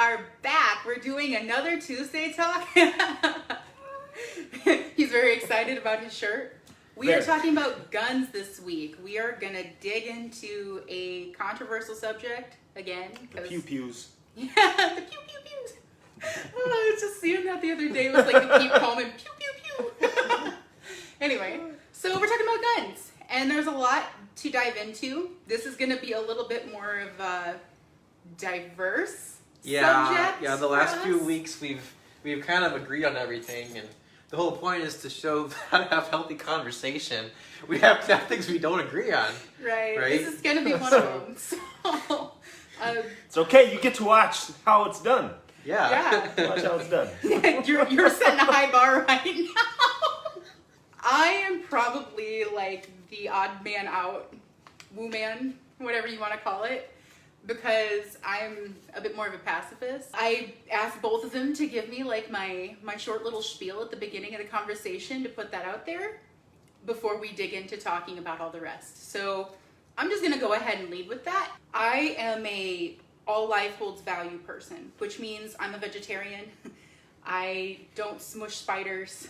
are back. We're doing another Tuesday talk. He's very excited about his shirt. We are talking about guns this week. We are going to dig into a controversial subject again. The pew-pews. Yeah, the pew-pew-pews. Oh, I was just seeing that the other day. It was like the keep calling pew-pew-pew. Anyway, so we're talking about guns. And there's a lot to dive into. This is going to be a little bit more of a diverse subject. Yeah, the last few weeks we've kind of agreed on everything, and the whole point is to show how to have healthy conversation. We have to have things we don't agree on. Right. This is going to be one of them. So, it's okay. You get to watch how it's done. Yeah. Watch how it's done. You're setting a high bar right now. I am probably like the odd man out, woo man, whatever you want to call it, because I'm a bit more of a pacifist. I asked both of them to give me like my short little spiel at the beginning of the conversation to put that out there before we dig into talking about all the rest. So I'm just gonna go ahead and lead with that. I am a all life holds value person, which means I'm a vegetarian. I don't smush spiders.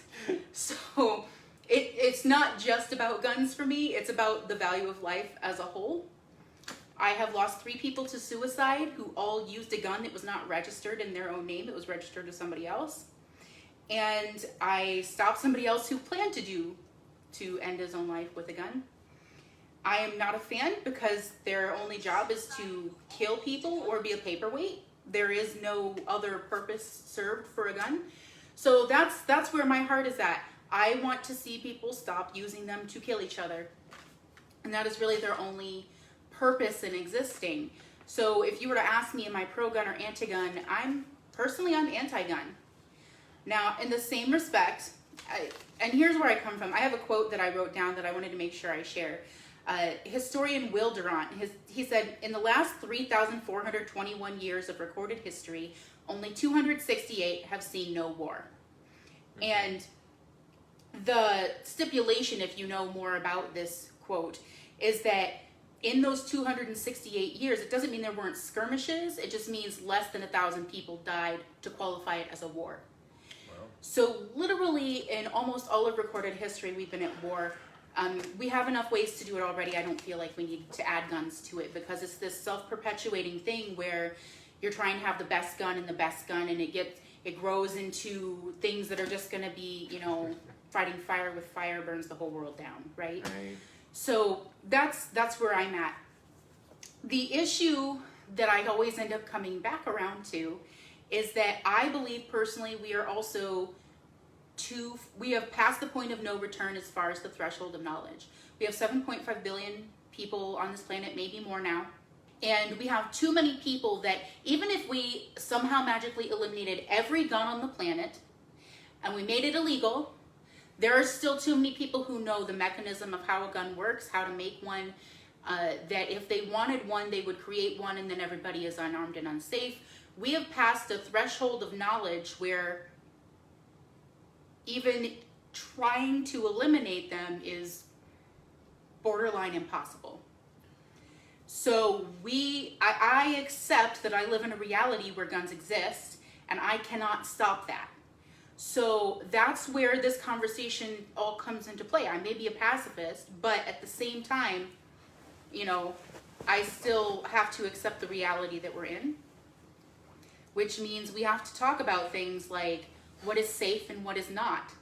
So it's not just about guns for me, it's about the value of life as a whole. I have lost 3 people to suicide who all used a gun that was not registered in their own name. It was registered to somebody else. And I stopped somebody else who planned to end his own life with a gun. I am not a fan because their only job is to kill people or be a paperweight. There is no other purpose served for a gun. So that's where my heart is at. I want to see people stop using them to kill each other. And that is really their only purpose in existing. So if you were to ask me, am I pro-gun or anti-gun, I'm anti-gun. Now, in the same respect, and here's where I come from. I have a quote that I wrote down that I wanted to make sure I share. Historian Will Durant, he said, in the last 3,421 years of recorded history, only 268 have seen no war. And the stipulation, if you know more about this quote, is that in those 268 years, it doesn't mean there weren't skirmishes. It just means less than 1,000 people died to qualify it as a war. Wow. So literally in almost all of recorded history, we've been at war. We have enough ways to do it already. I don't feel like we need to add guns to it because it's this self-perpetuating thing where you're trying to have the best gun and the best gun, and it grows into things that are just going to be, fighting fire with fire burns the whole world down, right? So that's where I'm at. The issue that I always end up coming back around to is that I believe personally we have passed the point of no return as far as the threshold of knowledge. We have 7.5 billion people on this planet, maybe more now. And we have too many people that even if we somehow magically eliminated every gun on the planet and we made it illegal, there are still too many people who know the mechanism of how a gun works, how to make one, that if they wanted one, they would create one, and then everybody is unarmed and unsafe. We have passed a threshold of knowledge where even trying to eliminate them is borderline impossible. So I accept that I live in a reality where guns exist, and I cannot stop that. So that's where this conversation all comes into play. I may be a pacifist, but at the same time, I still have to accept the reality that we're in, which means we have to talk about things like what is safe and what is not,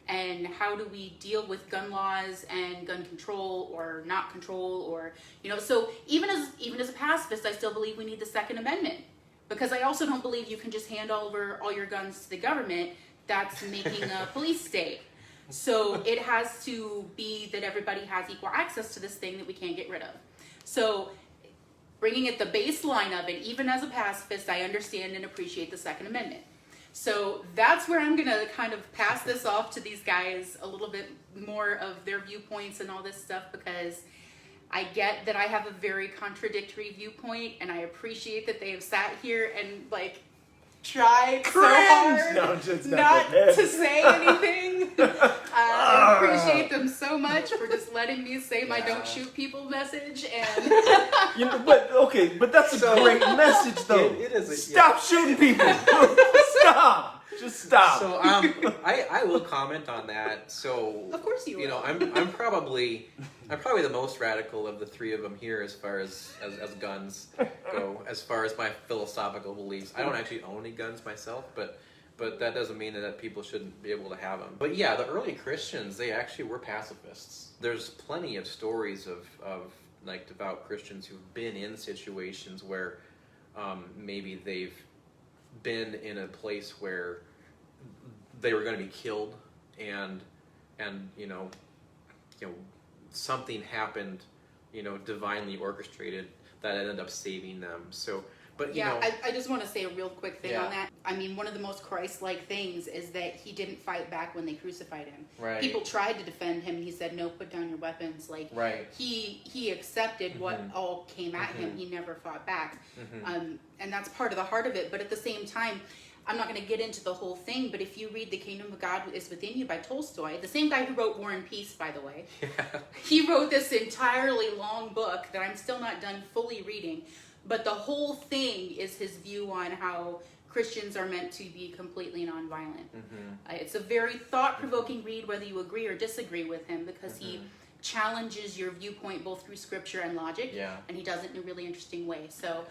and how do we deal with gun laws and gun control or not control, or so even as a pacifist, I still believe we need the Second Amendment, because I also don't believe you can just hand over all your guns to the government. That's making a police state. So it has to be that everybody has equal access to this thing that we can't get rid of. So bringing it the baseline of it, even as a pacifist, I understand and appreciate the Second Amendment. So that's where I'm going to kind of pass this off to these guys, a little bit more of their viewpoints and all this stuff, because I get that I have a very contradictory viewpoint, and I appreciate that they have sat here and tried so hard No, it's not to say anything I appreciate them so much for just letting me say my "don't shoot people" message. And but that's a great message, though. It is. Stop shooting people. Stop. Just stop. So I will comment on that. So of course you will. I'm probably the most radical of the three of them here as far as guns go. As far as my philosophical beliefs, I don't actually own any guns myself, but that doesn't mean that people shouldn't be able to have them. But yeah, the early Christians, they actually were pacifists. There's plenty of stories of like devout Christians who've been in situations where maybe they've been in a place where they were going to be killed, and something happened, divinely orchestrated that ended up saving them. So, but I just want to say a real quick thing on that. I mean, one of the most Christ-like things is that he didn't fight back when they crucified him. Right. People tried to defend him. He said, "No, put down your weapons." Like, right. He accepted what all came at him. He never fought back, and that's part of the heart of it. But at the same time, I'm not going to get into the whole thing, but if you read The Kingdom of God is Within You by Tolstoy, the same guy who wrote War and Peace, by the way, he wrote this entirely long book that I'm still not done fully reading, but the whole thing is his view on how Christians are meant to be completely nonviolent. It's a very thought-provoking read, whether you agree or disagree with him, because he challenges your viewpoint both through scripture and logic, and he does it in a really interesting way. So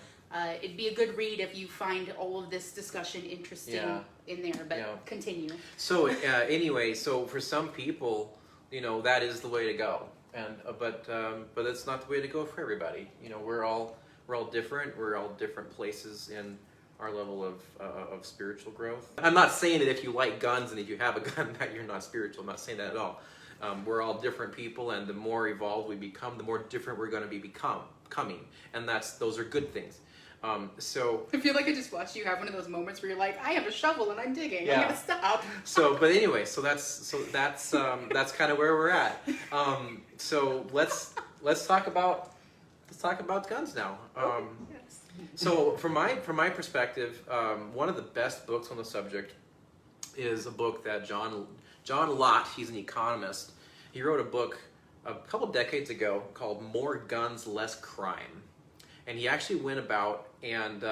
it'd be a good read if you find all of this discussion interesting in there, but continue. So anyway, so for some people, that is the way to go, and but it's not the way to go for everybody. We're all different. We're all different places in our level of spiritual growth. I'm not saying that if you like guns and if you have a gun that you're not spiritual. I'm not saying that at all. We're all different people, and the more evolved we become, the more different we're going to be becoming, and those are good things. So I feel like I just watched you have one of those moments where you're like, I have a shovel and I'm digging. I'm gonna stop. But anyway, that's kind of where we're at. So let's talk about guns now. Yes. So from my perspective, one of the best books on the subject is a book that John Lott, he's an economist. He wrote a book a couple decades ago called More Guns, Less Crime. And he actually went about and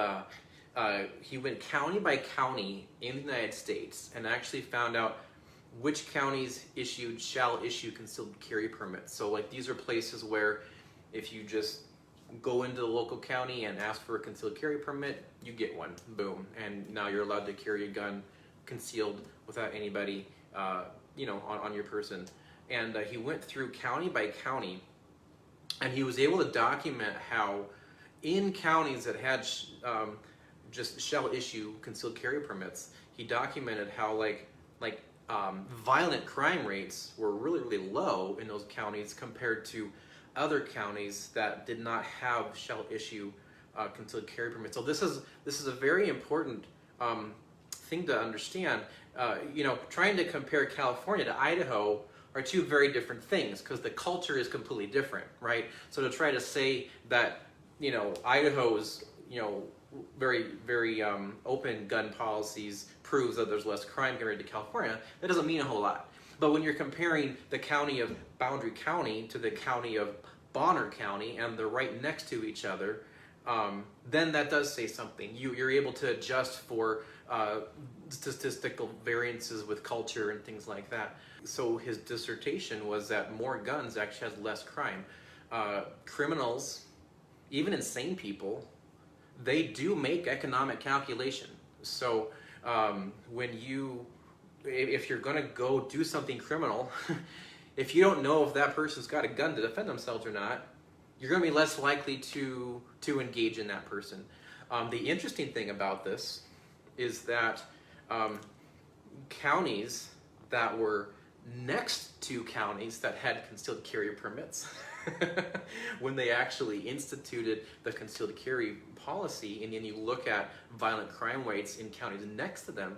he went county by county in the United States and actually found out which counties shall issue concealed carry permits. So like these are places where if you just go into the local county and ask for a concealed carry permit, you get one, boom. And now you're allowed to carry a gun concealed without anybody, on your person. And he went through county by county and he was able to document how in counties that had just shall issue concealed carry permits, he documented how violent crime rates were really, really low in those counties compared to other counties that did not have shall issue concealed carry permits. So this is a very important thing to understand. Trying to compare California to Idaho are two very different things because the culture is completely different, right? So to try to say that Idaho's, very, very open gun policies proves that there's less crime compared to California, that doesn't mean a whole lot. But when you're comparing the county of Boundary County to the county of Bonner County, and they're right next to each other, then that does say something. You're able to adjust for statistical variances with culture and things like that. So his dissertation was that more guns actually has less crime. Criminals, even insane people, they do make economic calculation. So if you're going to go do something criminal, if you don't know if that person's got a gun to defend themselves or not, you're going to be less likely to engage in that person. The interesting thing about this is that counties that were next to counties that had concealed carry permits, when they actually instituted the concealed carry policy, and then you look at violent crime rates in counties next to them,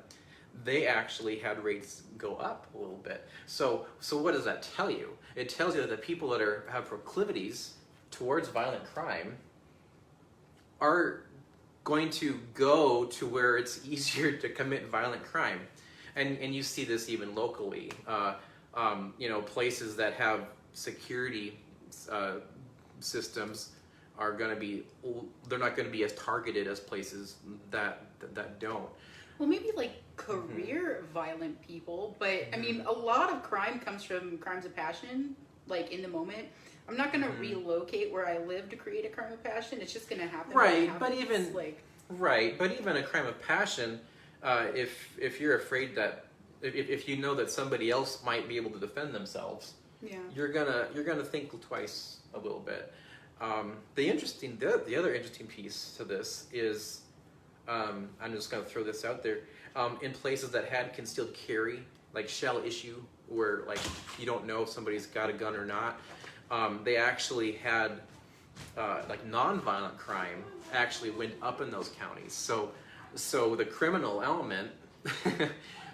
they actually had rates go up a little bit. So what does that tell you? It tells you that the people that have proclivities towards violent crime are going to go to where it's easier to commit violent crime. And you see this even locally. places that have security systems are going to be, they're not going to be as targeted as places that don't. Well, maybe like career violent people, but I mean, a lot of crime comes from crimes of passion, like in the moment. I'm not going to relocate where I live to create a crime of passion. It's just going to happen. Right, but even a crime of passion, if you're afraid that if you know that somebody else might be able to defend themselves, you're gonna think twice a little bit. The other interesting piece to this is, I'm just gonna throw this out there. In places that had concealed carry, like shell issue, where like you don't know if somebody's got a gun or not, they actually had like nonviolent crime actually went up in those counties. So the criminal element,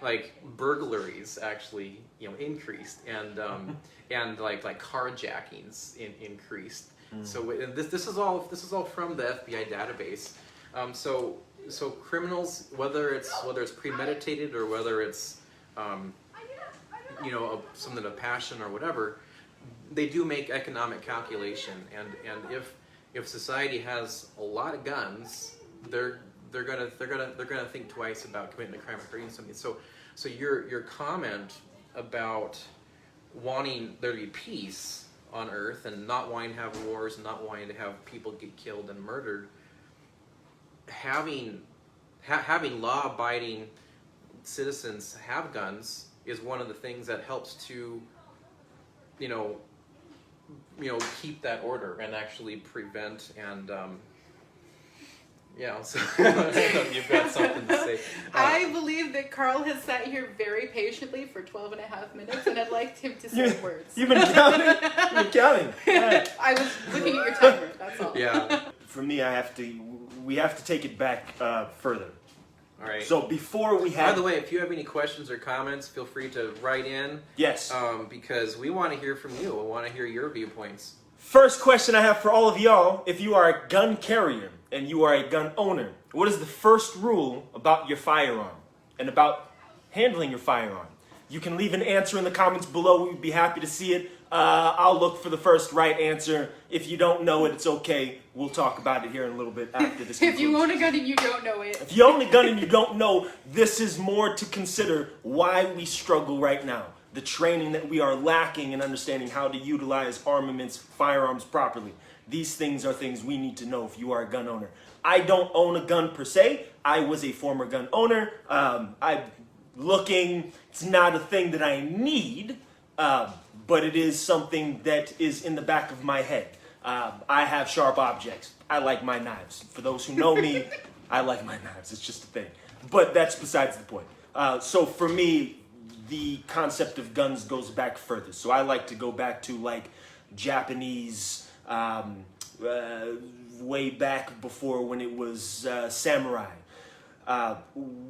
like burglaries, actually increased, and like carjackings increased. So this is all from the FBI database. So criminals, whether it's premeditated or whether it's something of passion or whatever, they do make economic calculation, and if society has a lot of guns, they're gonna think twice about committing a crime or hurting somebody. So your comment about wanting there to be peace on Earth and not wanting to have wars and not wanting to have people get killed and murdered, having law-abiding citizens have guns is one of the things that helps to keep that order and actually prevent and so you've got something to say. I believe that Carl has sat here very patiently for 12 and a half minutes, and I'd like him to say words. You've been counting. You've been counting. Right. I was looking at your timer, that's all. Yeah. For me, we have to take it back further. All right. So before we have... By the way, if you have any questions or comments, feel free to write in. Yes. Because we want to hear from you. We want to hear your viewpoints. First question I have for all of y'all: if you are a gun carrier and you are a gun owner, what is the first rule about your firearm and about handling your firearm? You can leave an answer in the comments below. We'd be happy to see it. I'll look for the first right answer. If you don't know it, it's okay. We'll talk about it here in a little bit after this. If you own a gun and you don't know it. If you own a gun and you don't know, this is more to consider why we struggle right now. The training that we are lacking in understanding how to utilize armaments, firearms properly. These things are things we need to know if you are a gun owner. I don't own a gun per se. I was a former gun owner. It's not a thing that I need, but it is something that is in the back of my head. I have sharp objects. I like my knives. For those who know me, I like my knives. It's just a thing. But that's besides the point. So for me, the concept of guns goes back further. So I like to go back to like Japanese, way back before when it was samurai.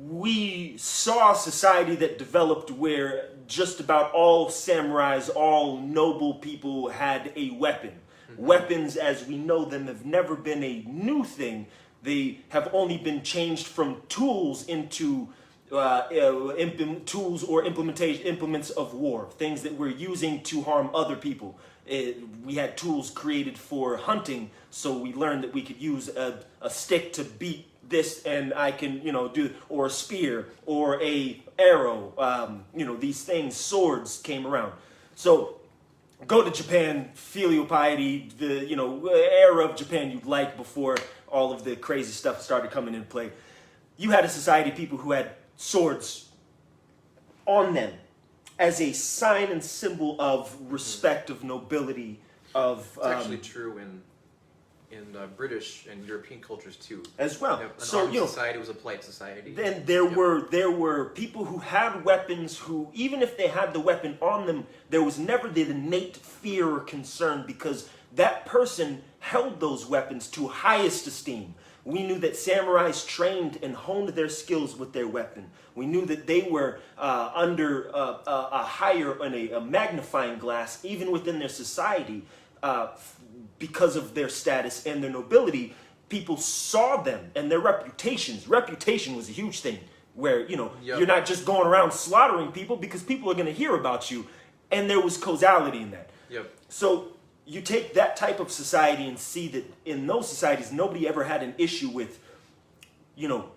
We saw a society that developed where just about all samurais, all noble people had a weapon. Weapons as we know them have never been a new thing. They have only been changed from tools into tools or implements of war, things that we're using to harm other people. We had tools created for hunting, so we learned that we could use a stick to beat this, and I can, do, or a spear or a arrow. These things, swords came around. So go to Japan, filial piety, the era of Japan you'd like before all of the crazy stuff started coming into play. You had a society of people who had swords on them as a sign and symbol of respect, of nobility, of... It's actually true in British and European cultures too. As well. An armed society was a polite society. Then there were people who had weapons who, even if they had the weapon on them, there was never the innate fear or concern because that person held those weapons to highest esteem. We knew that samurais trained and honed their skills with their weapon. We knew that they were under a higher and a magnifying glass, even within their society, because of their status and their nobility. People saw them and their reputations. Reputation was a huge thing, where you're not just going around slaughtering people because people are going to hear about you. and there was causality in that. Yep. So you take that type of society and see that in those societies, nobody ever had an issue with, you know,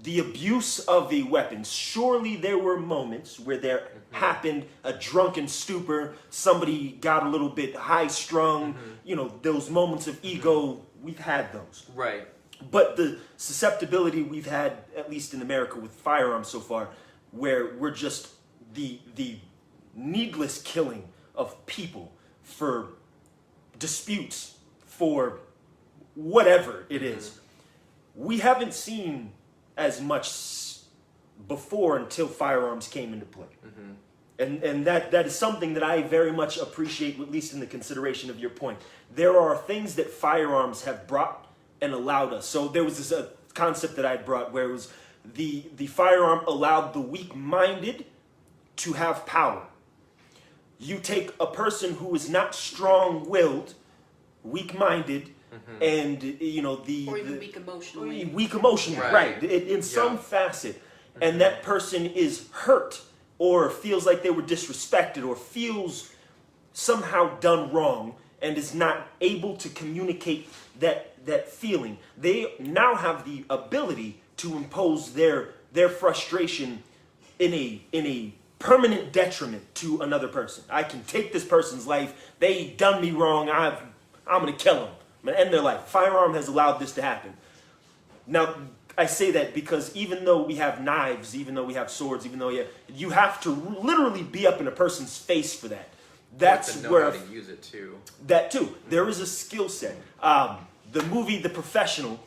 the abuse of a weapon. Surely there were moments where there happened a drunken stupor, somebody got a little bit high strung, you know, those moments of ego, we've had those. Right. But the susceptibility we've had, at least in America with firearms so far, where we're just the needless killing of people for disputes, for whatever it is, we haven't seen as much before until firearms came into play. And that is something that I very much appreciate, at least in the consideration of your point. There are things that firearms have brought and allowed us. So there was this concept that I brought where it was the firearm allowed the weak-minded to have power. You take a person who is not strong-willed, weak-minded, and you know or even weak emotionally. Weak emotionally, right? In some facet, and that person is hurt or feels like they were disrespected or feels somehow done wrong and is not able to communicate that feeling. They now have the ability to impose their frustration in a permanent detriment to another person. I can take this person's life. They done me wrong. I'm gonna kill them. I'm gonna end their life. Firearm has allowed this to happen. Now, I say that because even though we have knives, even though we have swords, even though you have to literally be up in a person's face for that. That's you have to know where how to use it too. That too. There is a skill set. The movie The Professional,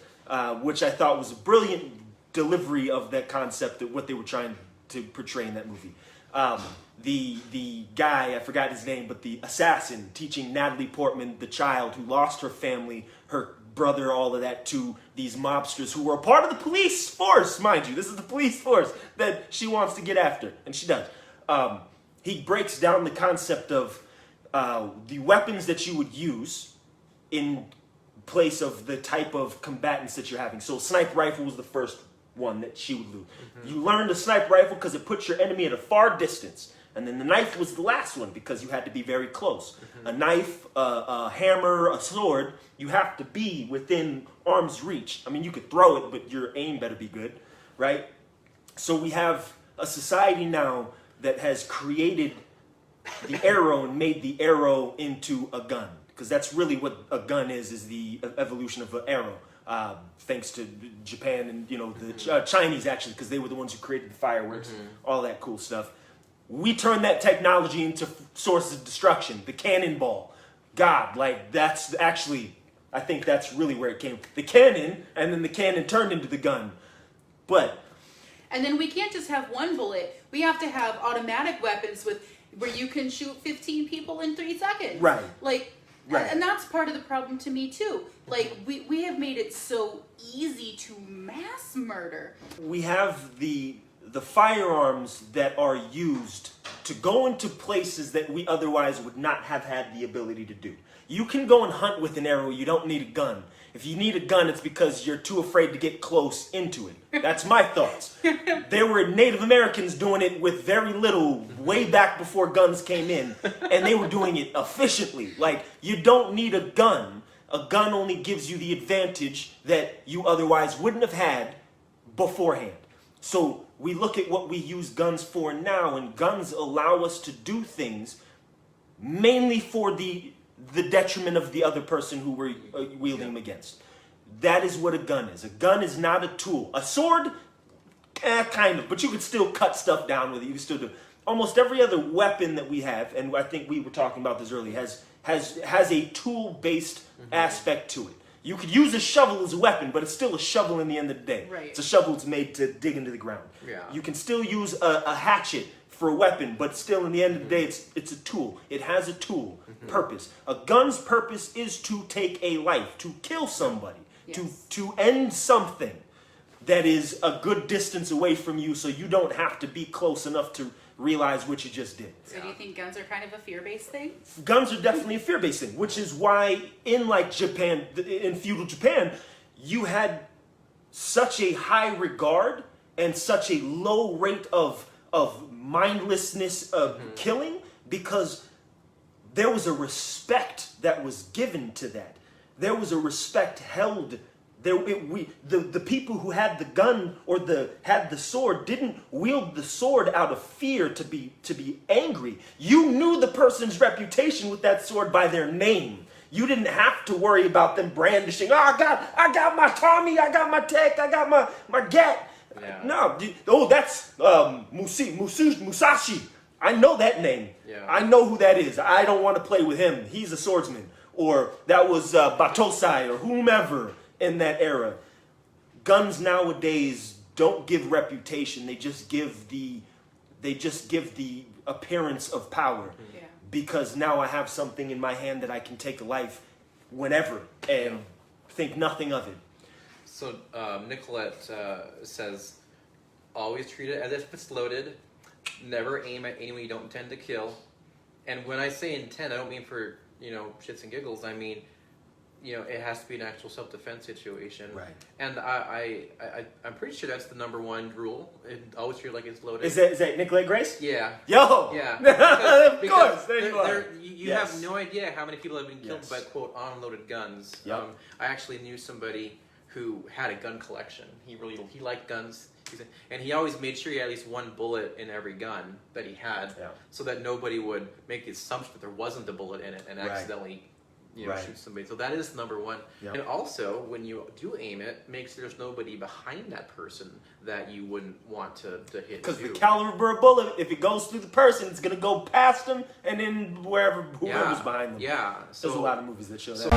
which I thought was a brilliant delivery of that concept of what they were trying to portray in that movie. The guy, I forgot his name, but the assassin teaching Natalie Portman, the child who lost her family, her brother, all of that, to these mobsters who were a part of the police force, mind you. This is the police force that she wants to get after, and she does. He breaks down the concept of the weapons that you would use in place of the type of combatants that you're having. So sniper rifle was the first one that she would lose. You learned a sniper rifle because it puts your enemy at a far distance. And then the knife was the last one because you had to be very close. A knife, a hammer, a sword, you have to be within arm's reach. I mean, you could throw it, but your aim better be good, right? So we have a society now that has created the arrow and made the arrow into a gun. Because that's really what a gun is the evolution of an arrow. Thanks to Japan and, you know, the Chinese, actually, because they were the ones who created the fireworks, all that cool stuff. We turned that technology into sources of destruction. The cannonball. God, like, that's actually, I think that's really where it came. The cannon, and then the cannon turned into the gun. But... And then we can't just have one bullet. We have to have automatic weapons where you can shoot 15 people in 3 seconds. Right. Like... Right. And that's part of the problem to me too. Like, we have made it so easy to mass murder. We have the firearms that are used to go into places that we otherwise would not have had the ability to do. You can go and hunt with an arrow, you don't need a gun. If you need a gun, it's because you're too afraid to get close into it. That's my thoughts. There were Native Americans doing it with very little way back before guns came in, and they were doing it efficiently. Like, you don't need a gun. A gun only gives you the advantage that you otherwise wouldn't have had beforehand. So we look at what we use guns for now, and guns allow us to do things mainly for the detriment of the other person who we're wielding them against. That is what a gun is. A gun is not a tool. A sword, kind of, but you could still cut stuff down with it. You can still do. Almost every other weapon that we have, and I think we were talking about this earlier, has a tool-based aspect to it. You could use a shovel as a weapon, but it's still a shovel in the end of the day. Right. It's a shovel that's made to dig into the ground. Yeah. You can still use a hatchet for a weapon, but still in the end of the day, it's a tool. It has a tool, purpose. A gun's purpose is to take a life, to kill somebody, Yes. to end something that is a good distance away from you so you don't have to be close enough to realize what you just did. So do you think guns are kind of a fear-based thing? Guns are definitely a fear-based thing, which is why in like Japan, in feudal Japan, you had such a high regard and such a low rate of mindlessness of killing because there was a respect that was given to that. There was a respect held. The people who had the gun or had the sword didn't wield the sword out of fear to be angry. You knew the person's reputation with that sword by their name. You didn't have to worry about them brandishing. Oh, I got my Tommy, I got my Tech, I got my Gat. Yeah. No, that's Musashi. I know that name. Yeah. I know who that is. I don't want to play with him. He's a swordsman. Or that was Batosai or whomever in that era. Guns nowadays don't give reputation. They just give the appearance of power. Yeah. Because now I have something in my hand that I can take a life whenever and think nothing of it. So Nicolette says, always treat it as if it's loaded. Never aim at anyone you don't intend to kill. And when I say intend, I don't mean for, shits and giggles. I mean, it has to be an actual self-defense situation. Right. And I'm pretty sure that's the number one rule. Always treat it like it's loaded. Is that Nicolette Grace? Yeah. Yo! Yeah. Of course. There you are. You Yes. have no idea how many people have been killed Yes. by, quote, unloaded guns. Yep. I actually knew somebody who had a gun collection. He liked guns. And he always made sure he had at least one bullet in every gun that he had, so that nobody would make the assumption that there wasn't a bullet in it and accidentally shoot somebody. So that is number one. Yep. And also, when you do aim it, make sure there's nobody behind that person that you wouldn't want to hit. Because the caliber of bullet, if it goes through the person, it's going to go past them and then whoever's behind them. Yeah. So there's a lot of movies that show that.